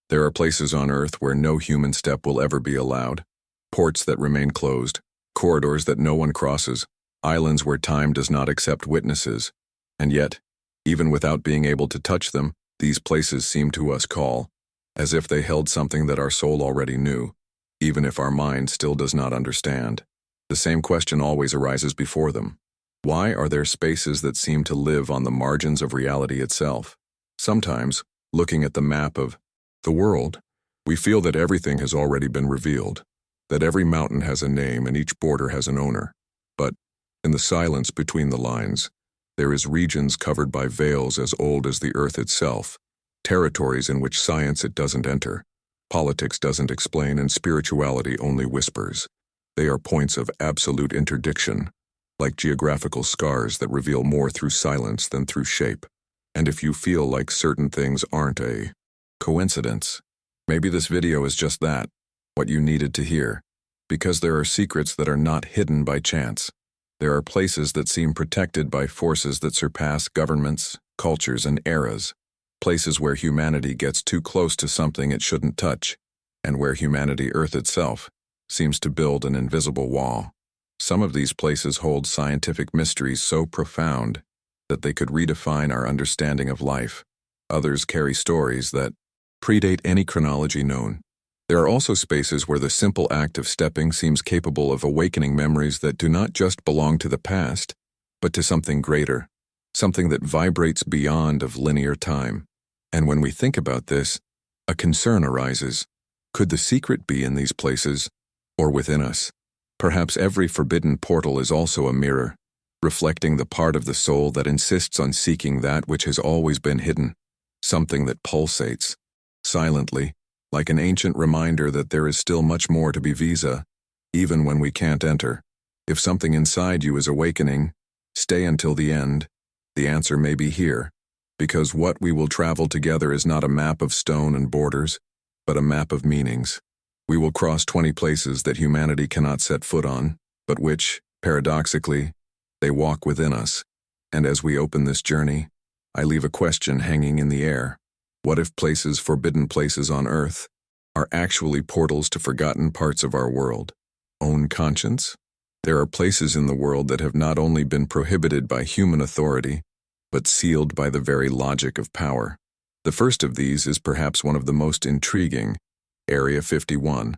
There are places on Earth where no human step will ever be allowed, ports that remain closed, corridors that no one crosses, islands where time does not accept witnesses. And yet, even without being able to touch them, these places seem to us call, as if they held something that our soul already knew, even if our mind still does not understand. The same question always arises before them. Why are there spaces that seem to live on the margins of reality itself? Sometimes, looking at the map of the world, we feel that everything has already been revealed, that every mountain has a name and each border has an owner. But, in the silence between the lines, there is regions covered by veils as old as the earth itself, territories in which science it doesn't enter, politics doesn't explain, and spirituality only whispers. They are points of absolute interdiction, like geographical scars that reveal more through silence than through shape. And if you feel like certain things aren't a coincidence, maybe this video is just that, what you needed to hear. Because there are secrets that are not hidden by chance. There are places that seem protected by forces that surpass governments, cultures, and eras. Places where humanity gets too close to something it shouldn't touch, and where humanity, Earth itself, seems to build an invisible wall. Some of these places hold scientific mysteries so profound that they could redefine our understanding of life. Others carry stories that predate any chronology known. There are also spaces where the simple act of stepping seems capable of awakening memories that do not just belong to the past, but to something greater, something that vibrates beyond of linear time. And when we think about this, a concern arises. Could the secret be in these places, or within us? Perhaps every forbidden portal is also a mirror, reflecting the part of the soul that insists on seeking that which has always been hidden, something that pulsates, silently, like an ancient reminder that there is still much more to be visa, even when we can't enter. If something inside you is awakening, stay until the end. The answer may be here, because what we will travel together is not a map of stone and borders, but a map of meanings. We will cross 20 places that humanity cannot set foot on, but which, paradoxically, they walk within us. And as we open this journey, I leave a question hanging in the air. What if places, forbidden places on Earth, are actually portals to forgotten parts of our world? Own conscience? There are places in the world that have not only been prohibited by human authority, but sealed by the very logic of power. The first of these is perhaps one of the most intriguing, Area 51.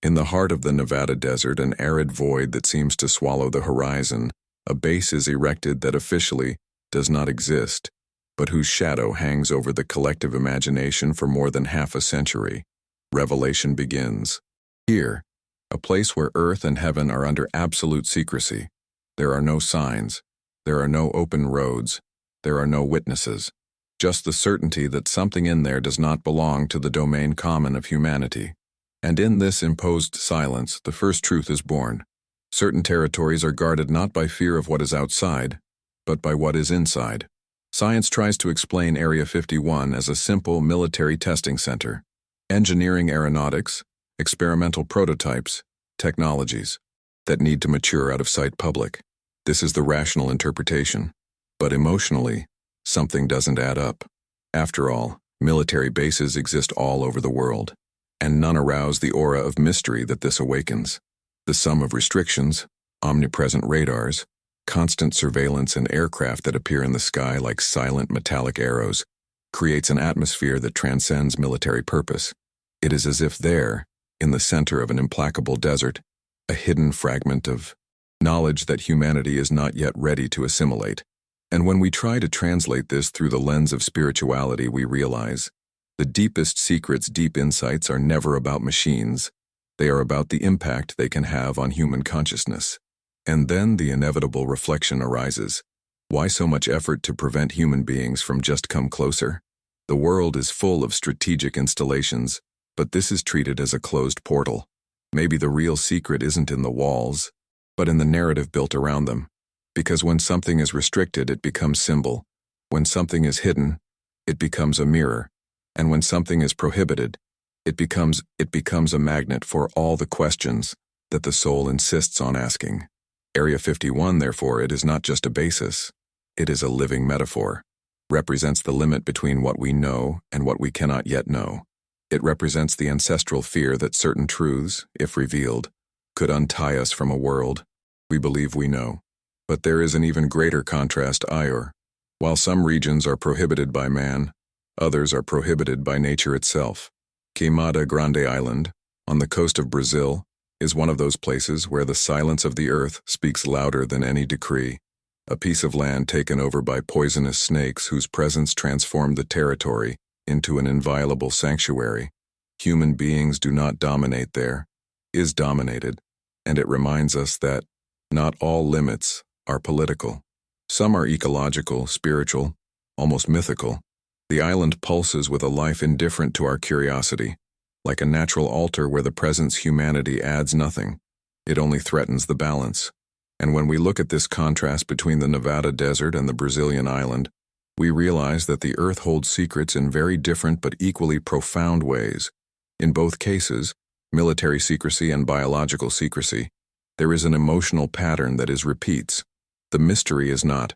In the heart of the Nevada desert, an arid void that seems to swallow the horizon, a base is erected that officially does not exist, but whose shadow hangs over the collective imagination for more than half a century. Revelation begins. Here, a place where earth and heaven are under absolute secrecy. There are no signs. There are no open roads. There are no witnesses. Just the certainty that something in there does not belong to the domain common of humanity. And in this imposed silence, the first truth is born. Certain territories are guarded not by fear of what is outside, but by what is inside. Science tries to explain Area 51 as a simple military testing center. Engineering aeronautics, experimental prototypes, technologies that need to mature out of sight public. This is the rational interpretation. But emotionally, something doesn't add up. After all, military bases exist all over the world, and none arouse the aura of mystery that this awakens. The sum of restrictions, omnipresent radars, constant surveillance, and aircraft that appear in the sky like silent metallic arrows creates an atmosphere that transcends military purpose. It is as if there, in the center of an implacable desert, a hidden fragment of knowledge that humanity is not yet ready to assimilate. And when we try to translate this through the lens of spirituality, we realize the deepest secrets, deep insights are never about machines. They are about the impact they can have on human consciousness. And then the inevitable reflection arises. Why so much effort to prevent human beings from just come closer? The world is full of strategic installations, but this is treated as a closed portal. Maybe the real secret isn't in the walls, but in the narrative built around them. Because when something is restricted, it becomes symbol. When something is hidden, it becomes a mirror. And when something is prohibited, it becomes a magnet for all the questions that the soul insists on asking. Area 51, therefore, it is not just a basis. It is a living metaphor, represents the limit between what we know and what we cannot yet know. It represents the ancestral fear that certain truths, if revealed, could untie us from a world we believe we know. But there is an even greater contrast, Ior. While some regions are prohibited by man, others are prohibited by nature itself. Queimada Grande Island, on the coast of Brazil, is one of those places where the silence of the earth speaks louder than any decree. A piece of land taken over by poisonous snakes whose presence transformed the territory into an inviolable sanctuary. Human beings do not dominate there, is dominated, and it reminds us that not all limits are political. Some are ecological, spiritual, almost mythical. The island pulses with a life indifferent to our curiosity, like a natural altar where the presence humanity adds nothing. It only threatens the balance. And when we look at this contrast between the Nevada desert and the Brazilian island, we realize that the earth holds secrets in very different but equally profound ways. In both cases, military secrecy and biological secrecy, there is an emotional pattern that is repeats. The mystery is not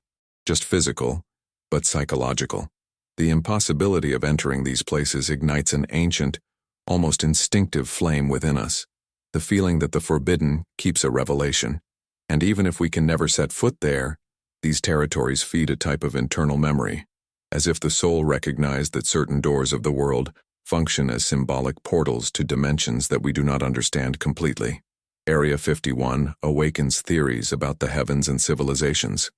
just physical, but psychological. The impossibility of entering these places ignites an ancient, almost instinctive flame within us. The feeling that the forbidden keeps a revelation. And even if we can never set foot there, these territories feed a type of internal memory, as if the soul recognized that certain doors of the world function as symbolic portals to dimensions that we do not understand completely. Area 51 awakens theories about the heavens and civilizations.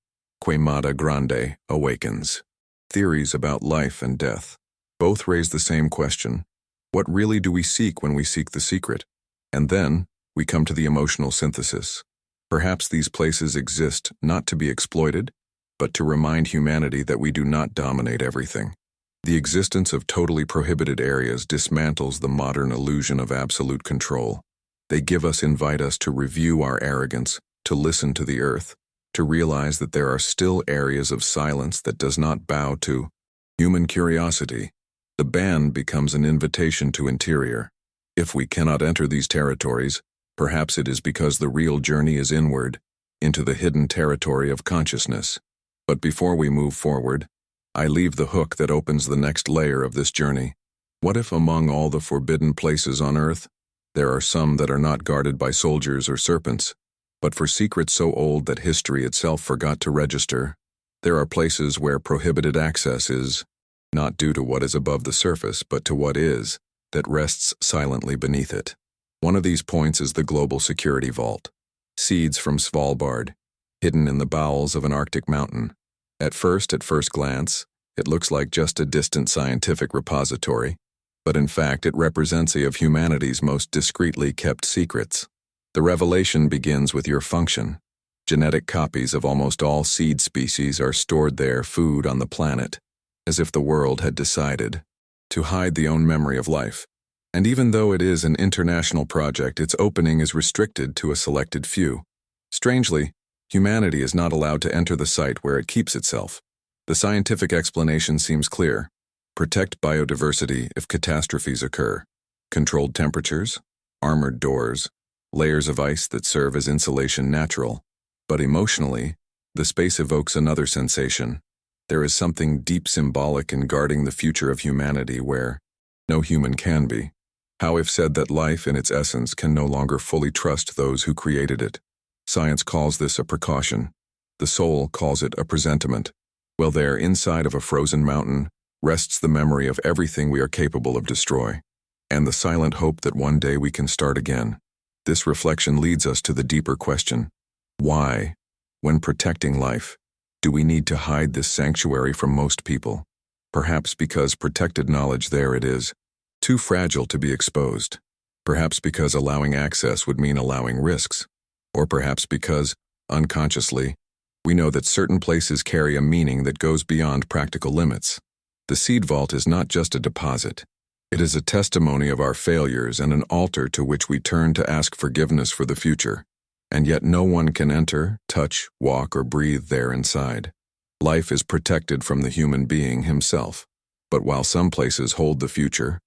Queimada Grande awakens theories about life and death. Both raise the same question: what really do we seek when we seek the secret? And then we come to the emotional synthesis. Perhaps these places exist not to be exploited, but to remind humanity that we do not dominate everything. The existence of totally prohibited areas dismantles the modern illusion of absolute control. They invite us to review our arrogance, to listen to the earth, to realize that there are still areas of silence that does not bow to human curiosity. The ban becomes an invitation to interior. If we cannot enter these territories, perhaps it is because the real journey is inward, into the hidden territory of consciousness. But before we move forward, I leave the hook that opens the next layer of this journey. What if among all the forbidden places on earth, there are some that are not guarded by soldiers or serpents, but for secrets so old that history itself forgot to register? There are places where prohibited access is not due to what is above the surface, but to what is, that rests silently beneath it. One of these points is the Global Security Vault. Seeds from Svalbard, hidden in the bowels of an Arctic mountain. At first glance, it looks like just a distant scientific repository, but in fact it represents one of humanity's most discreetly kept secrets. The revelation begins with your function. Genetic copies of almost all seed species are stored there, food on the planet, as if the world had decided to hide the own memory of life. And even though it is an international project, its opening is restricted to a selected few. Strangely, humanity is not allowed to enter the site where it keeps itself. The scientific explanation seems clear. Protect biodiversity if catastrophes occur. Controlled temperatures, armored doors, layers of ice that serve as insulation natural. But emotionally, the space evokes another sensation. There is something deep symbolic in guarding the future of humanity where no human can be. How if said that life in its essence can no longer fully trust those who created it? Science calls this a precaution. The soul calls it a presentiment. Well, there, inside of a frozen mountain, rests the memory of everything we are capable of destroy, and the silent hope that one day we can start again. This reflection leads us to the deeper question: why, when protecting life, do we need to hide this sanctuary from most people? Perhaps because protected knowledge, there it is, too fragile to be exposed. Perhaps because allowing access would mean allowing risks. Or perhaps because, unconsciously, we know that certain places carry a meaning that goes beyond practical limits. The Seed Vault is not just a deposit. It is a testimony of our failures and an altar to which we turn to ask forgiveness for the future. And yet no one can enter, touch, walk, or breathe there inside. Life is protected from the human being himself. But while some places hold the future,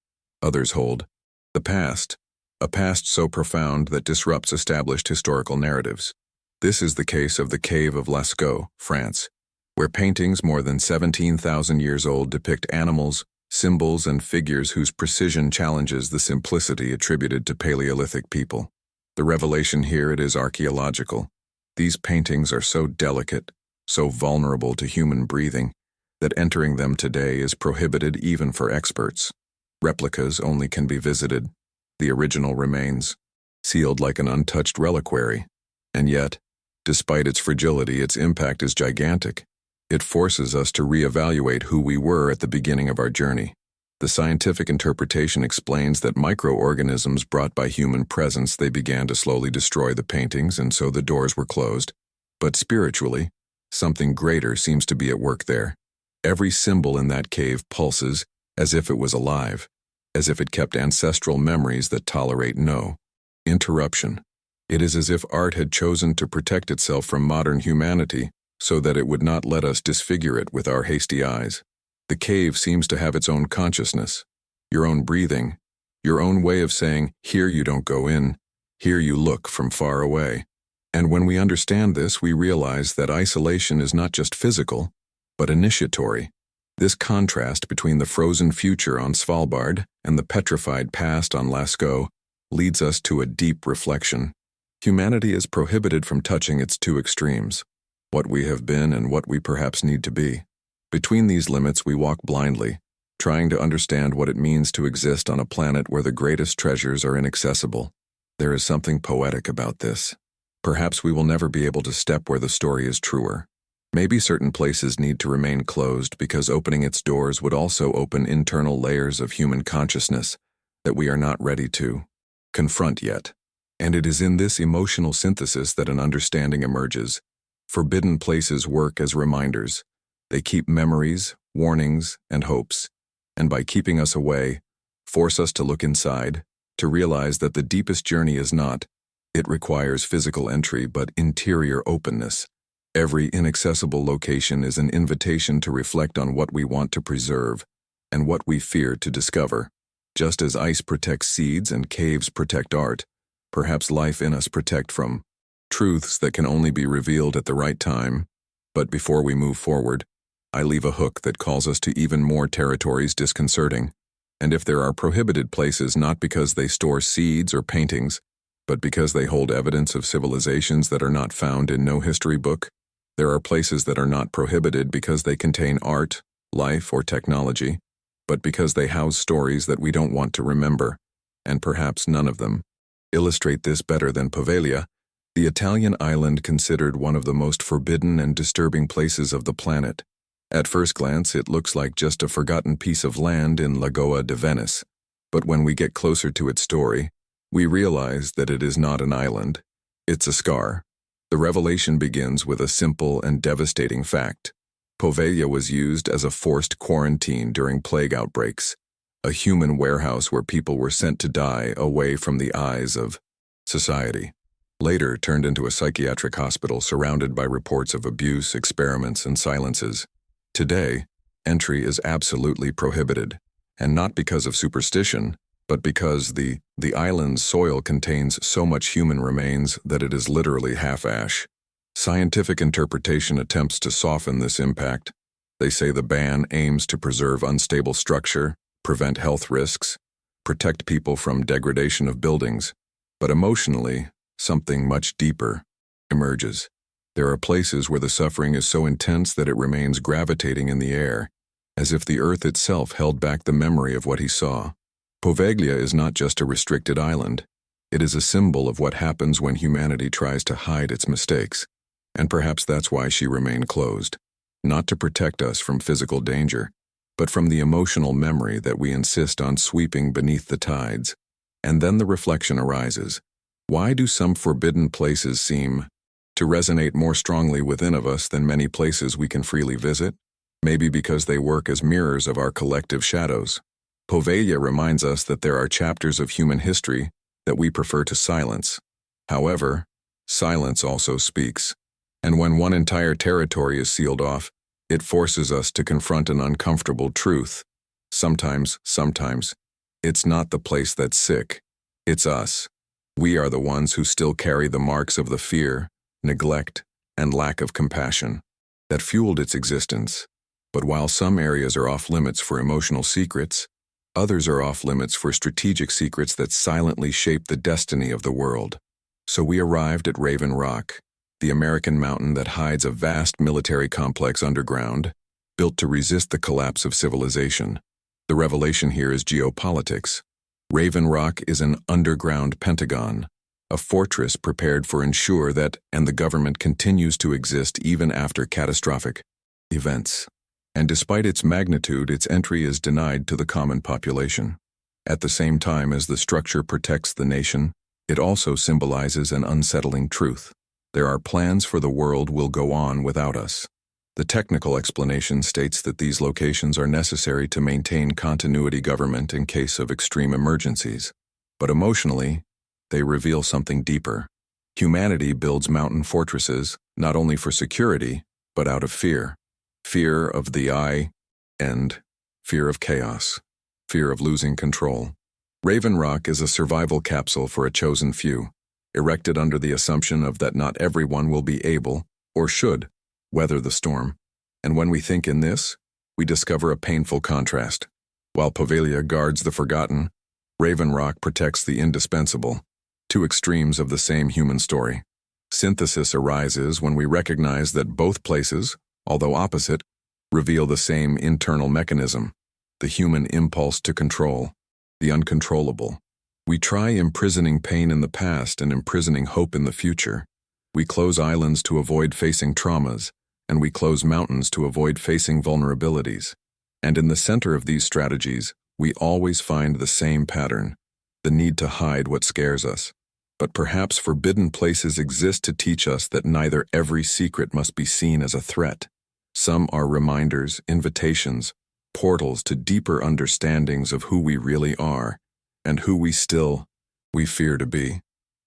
others hold the past, a past so profound that disrupts established historical narratives. This is the case of the Cave of Lascaux, France, where paintings more than 17,000 years old depict animals, symbols and figures whose precision challenges the simplicity attributed to Paleolithic people. The revelation here, it is archaeological. These paintings are so delicate, so vulnerable to human breathing, that entering them today is prohibited even for experts. Replicas only can be visited. The original remains, sealed like an untouched reliquary. And yet, despite its fragility, its impact is gigantic. It forces us to reevaluate who we were at the beginning of our journey. The scientific interpretation explains that microorganisms brought by human presence, they began to slowly destroy the paintings, and so the doors were closed. But spiritually, something greater seems to be at work there. Every symbol in that cave pulses as if it was alive, as if it kept ancestral memories that tolerate no interruption. It is as if art had chosen to protect itself from modern humanity so that it would not let us disfigure it with our hasty eyes. The cave seems to have its own consciousness, your own breathing, your own way of saying, here you don't go in, here you look from far away. And when we understand this, we realize that isolation is not just physical, but initiatory. This contrast between the frozen future on Svalbard and the petrified past on Lascaux leads us to a deep reflection. Humanity is prohibited from touching its two extremes, what we have been and what we perhaps need to be. Between these limits, we walk blindly, trying to understand what it means to exist on a planet where the greatest treasures are inaccessible. There is something poetic about this. Perhaps we will never be able to step where the story is truer. Maybe certain places need to remain closed because opening its doors would also open internal layers of human consciousness that we are not ready to confront yet. And it is in this emotional synthesis that an understanding emerges. Forbidden places work as reminders. They keep memories, warnings, and hopes, and by keeping us away, force us to look inside, to realize that the deepest journey is not, it requires physical entry, but interior openness. Every inaccessible location is an invitation to reflect on what we want to preserve and what we fear to discover. Just as ice protects seeds and caves protect art, perhaps life in us protect from truths that can only be revealed at the right time. But before we move forward, I leave a hook that calls us to even more territories disconcerting. And if there are prohibited places not because they store seeds or paintings, but because they hold evidence of civilizations that are not found in no history book, there are places that are not prohibited because they contain art, life, or technology, but because they house stories that we don't want to remember, and perhaps none of them illustrate this better than Poveglia, the Italian island considered one of the most forbidden and disturbing places of the planet. At first glance, it looks like just a forgotten piece of land in Lagoa de Venice, but when we get closer to its story, we realize that it is not an island. It's a scar. The revelation begins with a simple and devastating fact. Poveglia was used as a forced quarantine during plague outbreaks, a human warehouse where people were sent to die away from the eyes of society. Later turned into a psychiatric hospital surrounded by reports of abuse, experiments, and silences. Today, entry is absolutely prohibited, and not because of superstition, but because the island's soil contains so much human remains that it is literally half ash. Scientific interpretation attempts to soften this impact. They say the ban aims to preserve unstable structure, prevent health risks, protect people from degradation of buildings, but emotionally, something much deeper emerges. There are places where the suffering is so intense that it remains gravitating in the air, as if the earth itself held back the memory of what he saw. Poveglia is not just a restricted island. It is a symbol of what happens when humanity tries to hide its mistakes. And perhaps that's why she remained closed. Not to protect us from physical danger, but from the emotional memory that we insist on sweeping beneath the tides. And then the reflection arises. Why do some forbidden places seem to resonate more strongly within of us than many places we can freely visit? Maybe because they work as mirrors of our collective shadows. Poveglia reminds us that there are chapters of human history that we prefer to silence. However, silence also speaks. And when one entire territory is sealed off, it forces us to confront an uncomfortable truth. Sometimes, it's not the place that's sick. It's us. We are the ones who still carry the marks of the fear, neglect, and lack of compassion that fueled its existence. But while some areas are off-limits for emotional secrets, others are off-limits for strategic secrets that silently shape the destiny of the world. So we arrived at Raven Rock, the American mountain that hides a vast military complex underground, built to resist the collapse of civilization. The revelation here is geopolitics. Raven Rock is an underground pentagon, a fortress prepared for ensure that and the government continues to exist even after catastrophic events. And despite its magnitude, its entry is denied to the common population. At the same time as the structure protects the nation, it also symbolizes an unsettling truth. There are plans for the world will go on without us. The technical explanation states that these locations are necessary to maintain continuity government in case of extreme emergencies. But emotionally, they reveal something deeper. Humanity builds mountain fortresses, not only for security, but out of fear. Fear of the eye and fear of chaos, fear of losing control. Raven Rock is a survival capsule for a chosen few, erected under the assumption of that not everyone will be able, or should, weather the storm. And when we think in this, we discover a painful contrast. While Poveglia guards the forgotten, Raven Rock protects the indispensable, two extremes of the same human story. Synthesis arises when we recognize that both places, although opposite, reveal the same internal mechanism, the human impulse to control, the uncontrollable. We try imprisoning pain in the past and imprisoning hope in the future. We close islands to avoid facing traumas, and we close mountains to avoid facing vulnerabilities. And in the center of these strategies, we always find the same pattern, the need to hide what scares us. But perhaps forbidden places exist to teach us that neither every secret must be seen as a threat. Some are reminders, invitations, portals to deeper understandings of who we really are, and who we fear to be.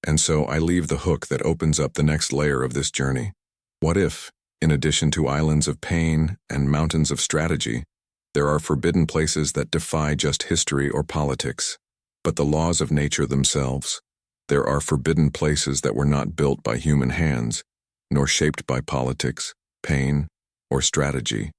And so I leave the hook that opens up the next layer of this journey. What if, in addition to islands of pain and mountains of strategy, there are forbidden places that defy just history or politics, but the laws of nature themselves? There are forbidden places that were not built by human hands, nor shaped by politics, pain, or strategy.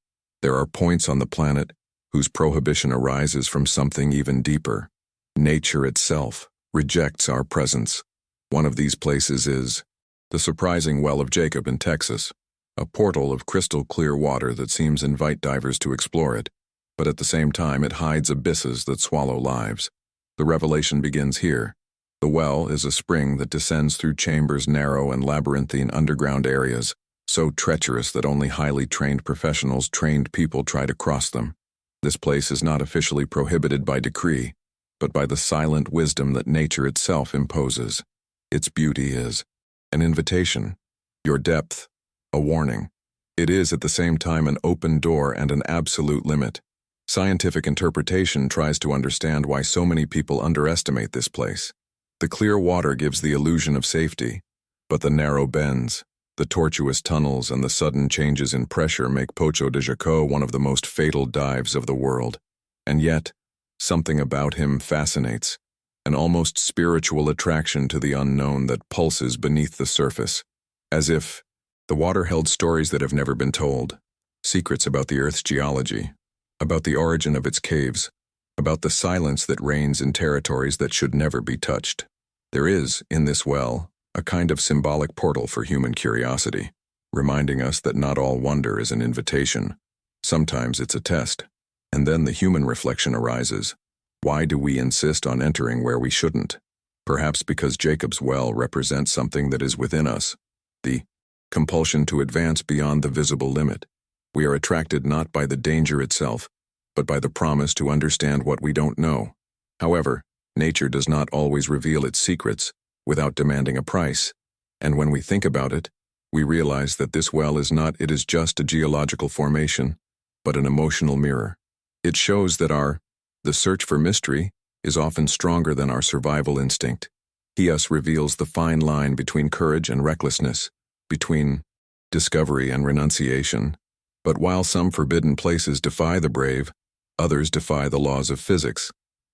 There are points on the planet whose prohibition arises from something even deeper. Nature itself rejects our presence. One of these places is the surprising Well of Jacob in Texas, a portal of crystal clear water that seems to invite divers to explore it, but at the same time it hides abysses that swallow lives. The revelation begins here. The well is a spring that descends through chambers narrow and labyrinthine underground areas, so treacherous that only highly trained professionals, trained people try to cross them. This place is not officially prohibited by decree, but by the silent wisdom that nature itself imposes. Its beauty is an invitation, your depth, a warning. It is at the same time an open door and an absolute limit. Scientific interpretation tries to understand why so many people underestimate this place. The clear water gives the illusion of safety, but the narrow bends, the tortuous tunnels, and the sudden changes in pressure make Poço de Jaco one of the most fatal dives of the world. And yet, something about him fascinates, an almost spiritual attraction to the unknown that pulses beneath the surface, as if the water held stories that have never been told, secrets about the Earth's geology, about the origin of its caves, about the silence that reigns in territories that should never be touched. There is, in this well, a kind of symbolic portal for human curiosity, reminding us that not all wonder is an invitation. Sometimes it's a test. And then the human reflection arises. Why do we insist on entering where we shouldn't? Perhaps because Jacob's well represents something that is within us, the compulsion to advance beyond the visible limit. We are attracted not by the danger itself, but by the promise to understand what we don't know. However, nature does not always reveal its secrets without demanding a price, and when we think about it, we realize that this well is just a geological formation, but an emotional mirror. It shows that the search for mystery is often stronger than our survival instinct. He reveals the fine line between courage and recklessness, between discovery and renunciation. But while some forbidden places defy the brave, others defy the laws of physics,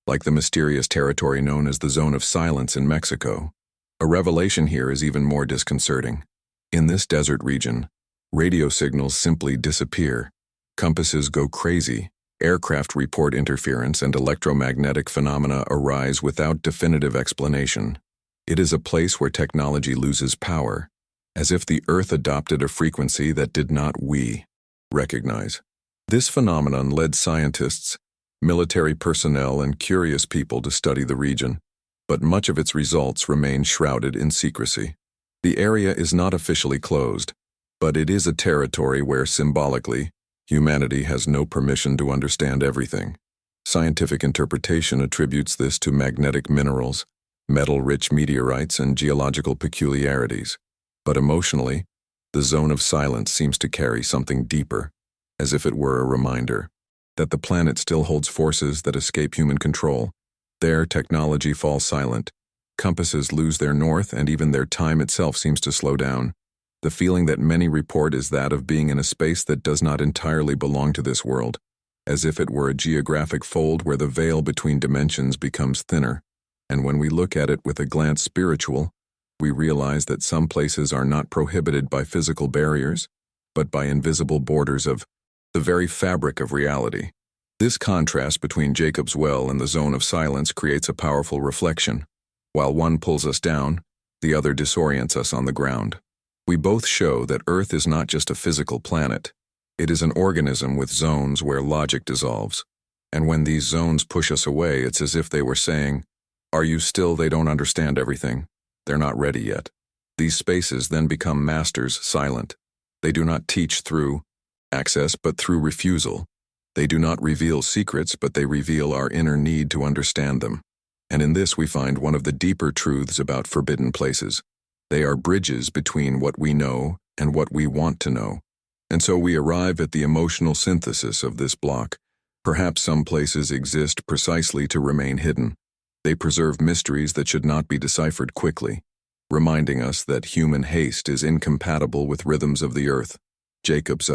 like the mysterious territory known as the Zone of Silence in Mexico. A revelation here is even more disconcerting. In this desert region, radio signals simply disappear. Compasses go crazy. Aircraft report interference and electromagnetic phenomena arise without definitive explanation. It is a place where technology loses power, as if the Earth adopted a frequency that did not we recognize. This phenomenon led scientists, military personnel, and curious people to study the region, but much of its results remain shrouded in secrecy. The area is not officially closed, but it is a territory where, symbolically, humanity has no permission to understand everything. Scientific interpretation attributes this to magnetic minerals, metal-rich meteorites, and geological peculiarities. But emotionally, the zone of silence seems to carry something deeper, as if it were a reminder that the planet still holds forces that escape human control. There, technology falls silent. Compasses lose their north, and even their time itself seems to slow down. The feeling that many report is that of being in a space that does not entirely belong to this world, as if it were a geographic fold where the veil between dimensions becomes thinner. And when we look at it with a glance spiritual, we realize that some places are not prohibited by physical barriers, but by invisible borders of the very fabric of reality. This contrast between Jacob's Well and the zone of silence creates a powerful reflection. While one pulls us down, the other disorients us on the ground. We both show that Earth is not just a physical planet. It is an organism with zones where logic dissolves. And when these zones push us away, it's as if they were saying, "Are you still? They don't understand everything. They're not ready yet." These spaces then become masters silent. They do not teach through access, but through refusal. They do not reveal secrets, but they reveal our inner need to understand them. And in this we find one of the deeper truths about forbidden places. They are bridges between what we know and what we want to know. And so we arrive at the emotional synthesis of this block. Perhaps some places exist precisely to remain hidden. They preserve mysteries that should not be deciphered quickly, reminding us that human haste is incompatible with rhythms of the earth. Jacob's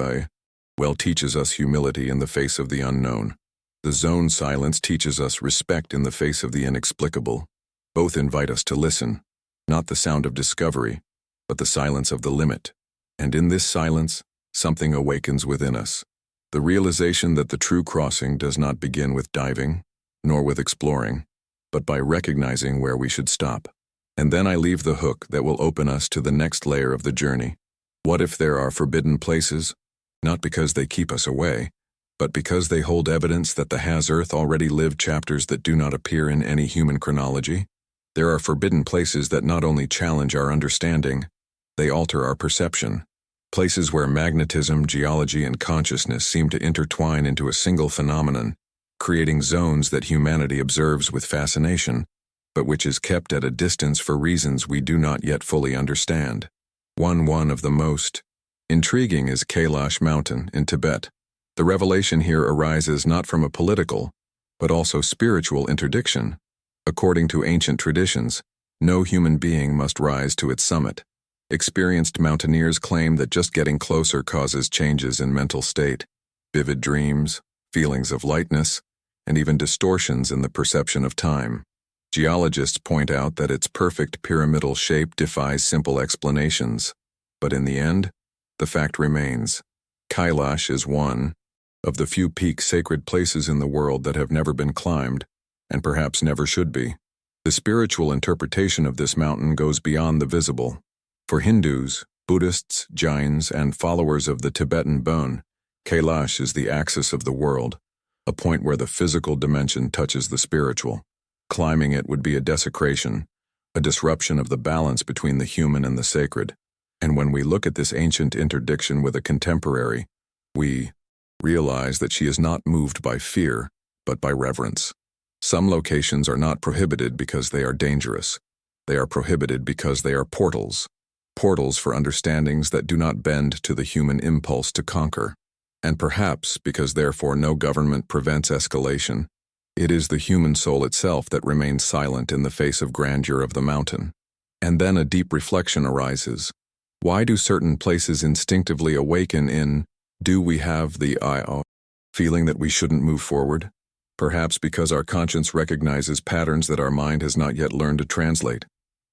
Well teaches us humility in the face of the unknown. The zone silence teaches us respect in the face of the inexplicable. Both invite us to listen, not the sound of discovery, but the silence of the limit. And in this silence, something awakens within us. The realization that the true crossing does not begin with diving, nor with exploring, but by recognizing where we should stop. And then I leave the hook that will open us to the next layer of the journey. What if there are forbidden places, not because they keep us away, but because they hold evidence that the Has-Earth already lived chapters that do not appear in any human chronology? There are forbidden places that not only challenge our understanding, they alter our perception. Places where magnetism, geology, and consciousness seem to intertwine into a single phenomenon, creating zones that humanity observes with fascination, but which is kept at a distance for reasons we do not yet fully understand. One of the most intriguing is Kailash Mountain in Tibet. The revelation here arises not from a political, but also spiritual interdiction. According to ancient traditions, no human being must rise to its summit. Experienced mountaineers claim that just getting closer causes changes in mental state, vivid dreams, feelings of lightness, and even distortions in the perception of time. Geologists point out that its perfect pyramidal shape defies simple explanations, but in the end, the fact remains. Kailash is one of the few peak sacred places in the world that have never been climbed, and perhaps never should be. The spiritual interpretation of this mountain goes beyond the visible. For Hindus, Buddhists, Jains, and followers of the Tibetan Bon, Kailash is the axis of the world, a point where the physical dimension touches the spiritual. Climbing it would be a desecration, a disruption of the balance between the human and the sacred. And when we look at this ancient interdiction with a contemporary, we realize that she is not moved by fear, but by reverence. Some locations are not prohibited because they are dangerous. They are prohibited because they are portals. Portals for understandings that do not bend to the human impulse to conquer. And perhaps because therefore no government prevents escalation, it is the human soul itself that remains silent in the face of grandeur of the mountain. And then a deep reflection arises. Why do certain places instinctively awaken do we have the feeling that we shouldn't move forward? Perhaps because our conscience recognizes patterns that our mind has not yet learned to translate.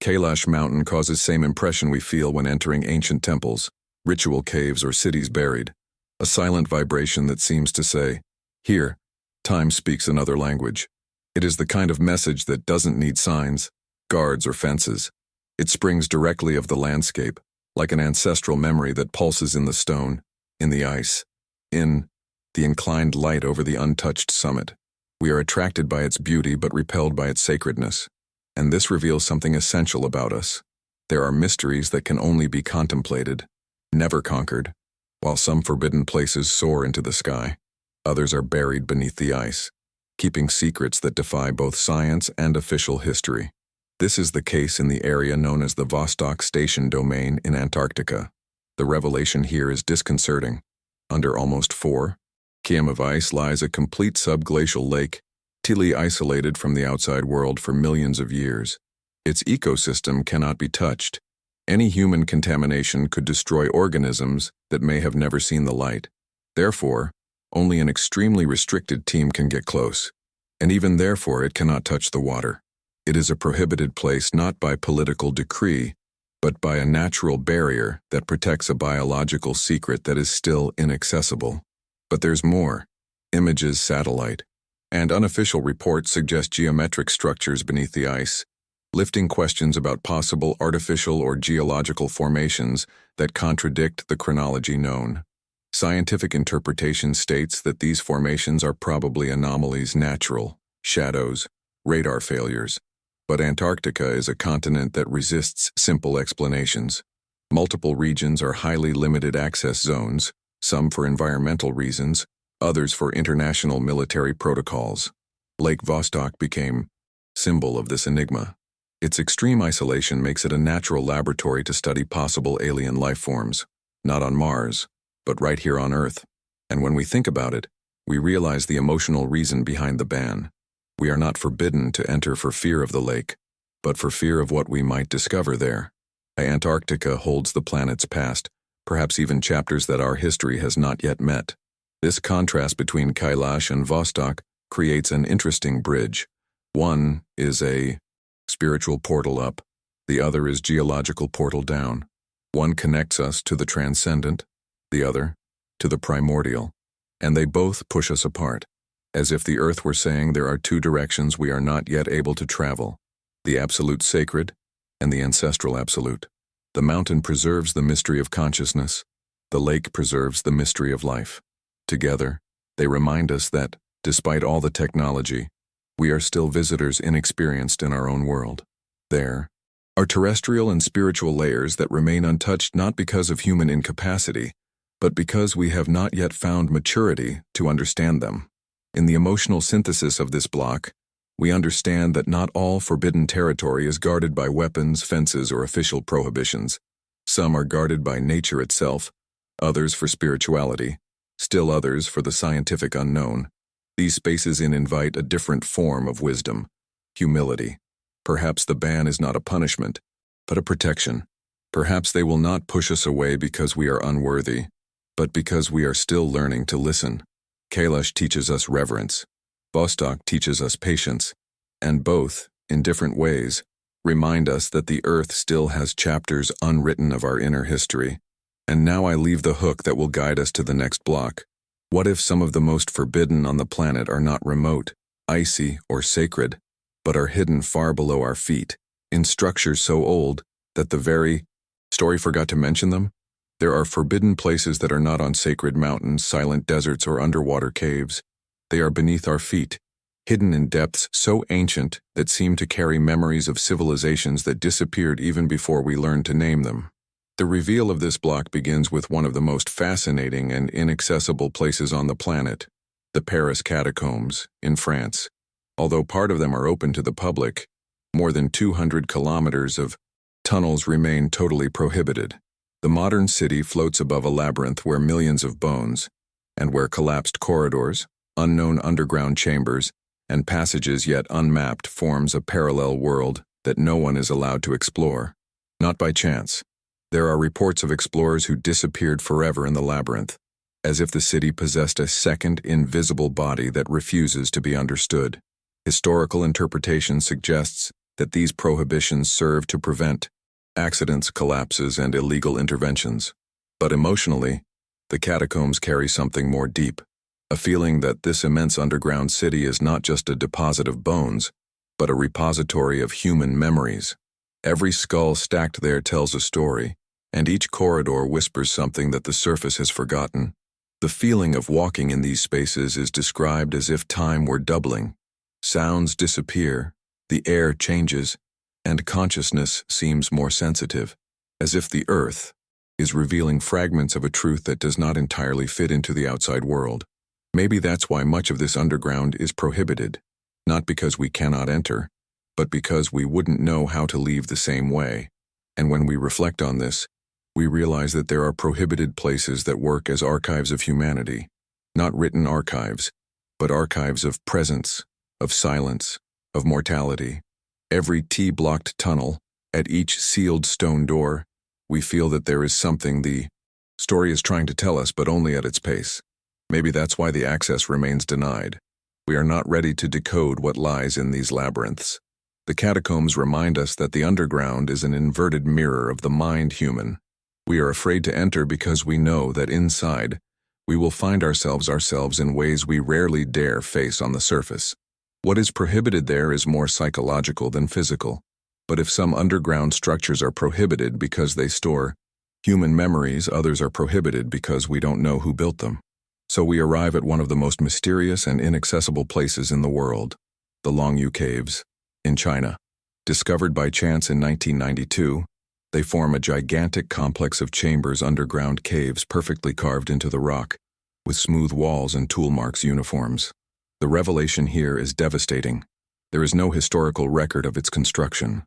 Kailash Mountain causes same impression we feel when entering ancient temples, ritual caves, or cities buried. a silent vibration that seems to say, "Here, time speaks another language." It is the kind of message that doesn't need signs, guards, or fences. It springs directly of the landscape, like an ancestral memory that pulses in the stone, in the ice, in the inclined light over the untouched summit. We are attracted by its beauty but repelled by its sacredness. And this reveals something essential about us. There are mysteries that can only be contemplated, never conquered. While some forbidden places soar into the sky, others are buried beneath the ice, keeping secrets that defy both science and official history. This is the case in the area known as the Vostok Station domain in Antarctica. The revelation here is disconcerting. Under almost 4 km of ice lies a complete subglacial lake, totally isolated from the outside world for millions of years. Its ecosystem cannot be touched. Any human contamination could destroy organisms that may have never seen the light. Therefore, only an extremely restricted team can get close. And even therefore, it cannot touch the water. It is a prohibited place not by political decree, but by a natural barrier that protects a biological secret that is still inaccessible. But there's more. Images, satellite, and unofficial reports suggest geometric structures beneath the ice, lifting questions about possible artificial or geological formations that contradict the chronology known. Scientific interpretation states that these formations are probably anomalies, natural shadows, radar failures. But Antarctica is a continent that resists simple explanations. Multiple regions are highly limited access zones, some for environmental reasons, others for international military protocols. Lake Vostok became symbol of this enigma. Its extreme isolation makes it a natural laboratory to study possible alien life forms, not on Mars, but right here on Earth. And when we think about it, we realize the emotional reason behind the ban. We are not forbidden to enter for fear of the lake, but for fear of what we might discover there. Antarctica holds the planet's past, perhaps even chapters that our history has not yet met. This contrast between Kailash and Vostok creates an interesting bridge. One is a spiritual portal up, the other is geological portal down. One connects us to the transcendent, the other to the primordial, and they both push us apart, as if the earth were saying there are two directions we are not yet able to travel, the absolute sacred and the ancestral absolute. The mountain preserves the mystery of consciousness, the lake preserves the mystery of life. Together, they remind us that, despite all the technology, we are still visitors inexperienced in our own world. There are terrestrial and spiritual layers that remain untouched not because of human incapacity, but because we have not yet found maturity to understand them. In the emotional synthesis of this block, we understand that not all forbidden territory is guarded by weapons, fences, or official prohibitions. Some are guarded by nature itself, others for spirituality, still others for the scientific unknown. These spaces invite a different form of wisdom, humility. Perhaps the ban is not a punishment, but a protection. Perhaps they will not push us away because we are unworthy, but because we are still learning to listen. Kailash teaches us reverence. Vostok teaches us patience, and both, in different ways, remind us that the earth still has chapters unwritten of our inner history. And now I leave the hook that will guide us to the next block. What if some of the most forbidden on the planet are not remote, icy, or sacred, but are hidden far below our feet, in structures so old that the very story forgot to mention them? There are forbidden places that are not on sacred mountains, silent deserts, or underwater caves. They are beneath our feet, hidden in depths so ancient that seem to carry memories of civilizations that disappeared even before we learned to name them. The reveal of this block begins with one of the most fascinating and inaccessible places on the planet, the Paris Catacombs in France. Although part of them are open to the public, more than 200 kilometers of tunnels remain totally prohibited. The modern city floats above a labyrinth where millions of bones, and where collapsed corridors, unknown underground chambers, and passages yet unmapped forms a parallel world that no one is allowed to explore. Not by chance. There are reports of explorers who disappeared forever in the labyrinth, as if the city possessed a second invisible body that refuses to be understood. Historical interpretation suggests that these prohibitions serve to prevent accidents, collapses, and illegal interventions. But emotionally, The catacombs carry something more deep, a feeling that this immense underground city is not just a deposit of bones, but a repository of human memories. Every skull stacked there tells a story, and each corridor whispers something that the surface has forgotten. The feeling of walking in these spaces is described as if time were doubling. Sounds disappear, the air changes, and consciousness seems more sensitive, as if the earth is revealing fragments of a truth that does not entirely fit into the outside world. Maybe that's why much of this underground is prohibited, not because we cannot enter, but because we wouldn't know how to leave the same way. And when we reflect on this, we realize that there are prohibited places that work as archives of humanity, not written archives, but archives of presence, of silence, of mortality. Every T-blocked tunnel, at each sealed stone door, we feel that there is something the story is trying to tell us, but only at its pace. Maybe that's why the access remains denied. We are not ready to decode what lies in these labyrinths. The catacombs remind us that the underground is an inverted mirror of the mind human. We are afraid to enter because we know that inside, we will find ourselves in ways we rarely dare face on the surface. What is prohibited there is more psychological than physical. But if some underground structures are prohibited because they store human memories, others are prohibited because we don't know who built them. So we arrive at one of the most mysterious and inaccessible places in the world, the Longyu Caves, in China. Discovered by chance in 1992, they form a gigantic complex of chambers, underground caves perfectly carved into the rock, with smooth walls and tool marks uniforms. The revelation here is devastating. There is no historical record of its construction.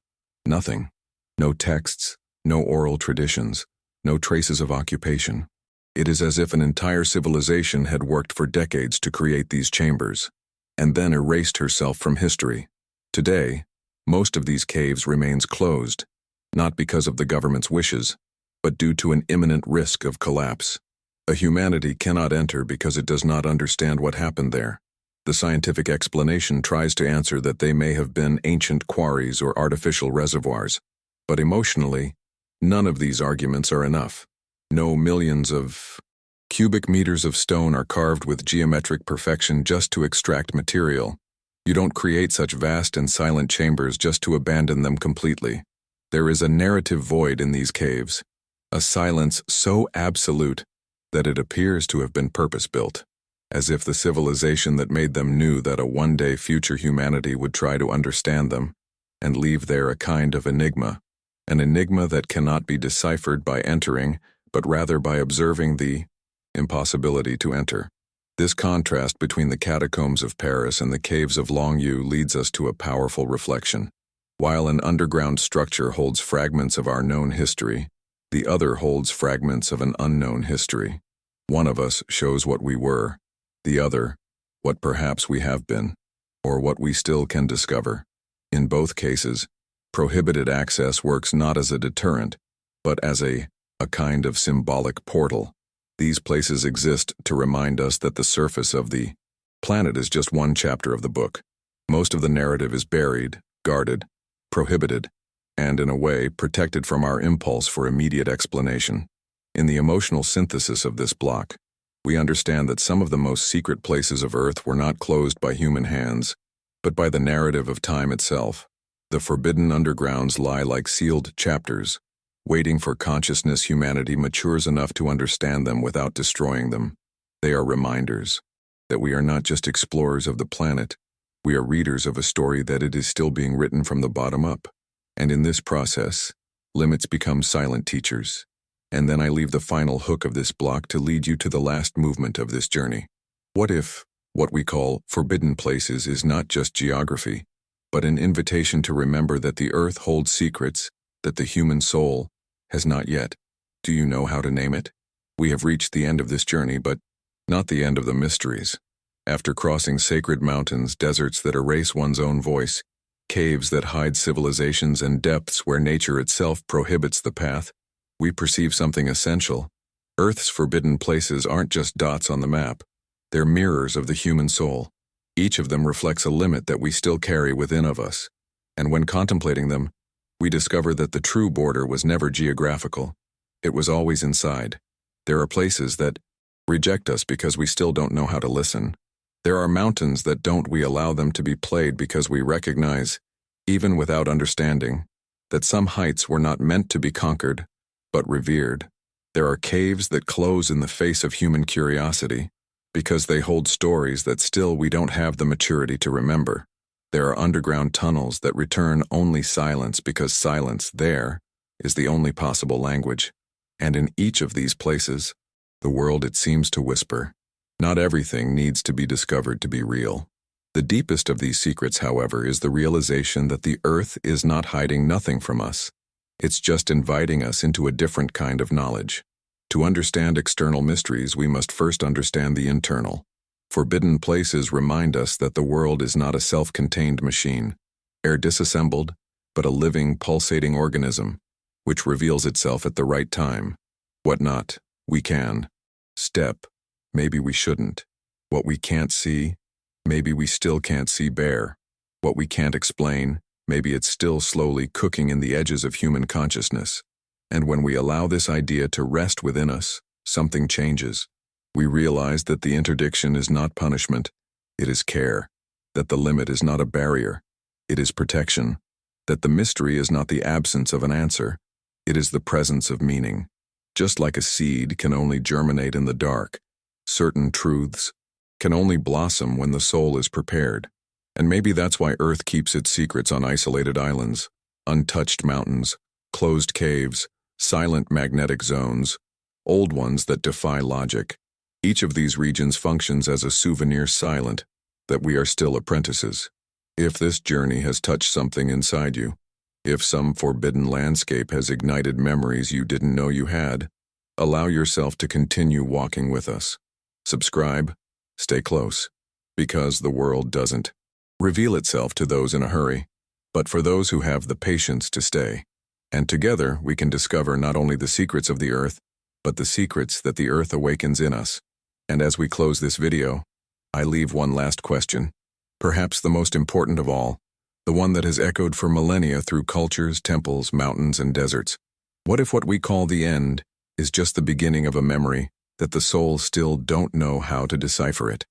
Nothing. No texts, no oral traditions, no traces of occupation. It is as if an entire civilization had worked for decades to create these chambers, and then erased herself from history. Today, most of these caves remains closed, not because of the government's wishes, but due to an imminent risk of collapse. A humanity cannot enter because it does not understand what happened there. The scientific explanation tries to answer that they may have been ancient quarries or artificial reservoirs, but emotionally, none of these arguments are enough. No millions of cubic meters of stone are carved with geometric perfection just to extract material. You don't create such vast and silent chambers just to abandon them completely. There is a narrative void in these caves, a silence so absolute that it appears to have been purpose-built, as if the civilization that made them knew that a one-day future humanity would try to understand them and leave there a kind of enigma, an enigma that cannot be deciphered by entering, but rather by observing the impossibility to enter. This contrast between the catacombs of Paris and the caves of Longyu leads us to a powerful reflection. While an underground structure holds fragments of our known history, the other holds fragments of an unknown history. One of us shows what we were, the other, what perhaps we have been, or what we still can discover. In both cases, prohibited access works not as a deterrent, but as a kind of symbolic portal. These places exist to remind us that the surface of the planet is just one chapter of the book. Most of the narrative is buried, guarded, prohibited, and in a way protected from our impulse for immediate explanation. In the emotional synthesis of this block, we understand that some of the most secret places of Earth were not closed by human hands, but by the narrative of time itself. The forbidden undergrounds lie like sealed chapters, waiting for consciousness humanity matures enough to understand them without destroying them. They are reminders that we are not just explorers of the planet, we are readers of a story that it is still being written from the bottom up. And in this process, limits become silent teachers. And then I leave the final hook of this block to lead you to the last movement of this journey. What if what we call forbidden places is not just geography, but an invitation to remember that the earth holds secrets that the human soul has not yet? Do you know how to name it? We have reached the end of this journey, but not the end of the mysteries. After crossing sacred mountains, deserts that erase one's own voice, caves that hide civilizations, and depths where nature itself prohibits the path, we perceive something essential. Earth's forbidden places aren't just dots on the map. They're mirrors of the human soul. Each of them reflects a limit that we still carry within of us. And when contemplating them, we discover that the true border was never geographical. It was always inside. There are places that reject us because we still don't know how to listen. There are mountains that don't we allow them to be played because we recognize, even without understanding, that some heights were not meant to be conquered, but revered. There are caves that close in the face of human curiosity, because they hold stories that still we don't have the maturity to remember. There are underground tunnels that return only silence because silence there is the only possible language. And in each of these places, the world it seems to whisper, not everything needs to be discovered to be real. The deepest of these secrets, however, is the realization that the earth is not hiding nothing from us. It's just inviting us into a different kind of knowledge. To understand external mysteries, we must first understand the internal. Forbidden places remind us that the world is not a self-contained machine, ere disassembled, but a living, pulsating organism, which reveals itself at the right time. What not, we can. Step, maybe we shouldn't. What we can't see, maybe we still can't see bare. What we can't explain, maybe it's still slowly cooking in the edges of human consciousness. And when we allow this idea to rest within us, something changes. We realize that the interdiction is not punishment, it is care. That the limit is not a barrier, it is protection. That the mystery is not the absence of an answer, it is the presence of meaning. Just like a seed can only germinate in the dark, certain truths can only blossom when the soul is prepared. And maybe that's why Earth keeps its secrets on isolated islands, untouched mountains, closed caves, silent magnetic zones, old ones that defy logic. Each of these regions functions as a souvenir silent that we are still apprentices. If this journey has touched something inside you, if some forbidden landscape has ignited memories you didn't know you had, allow yourself to continue walking with us. Subscribe, stay close, because the world doesn't reveal itself to those in a hurry, but for those who have the patience to stay. And together we can discover not only the secrets of the earth, but the secrets that the earth awakens in us. And as we close this video, I leave one last question, perhaps the most important of all, the one that has echoed for millennia through cultures, temples, mountains, and deserts. What if what we call the end is just the beginning of a memory that the soul still don't know how to decipher it?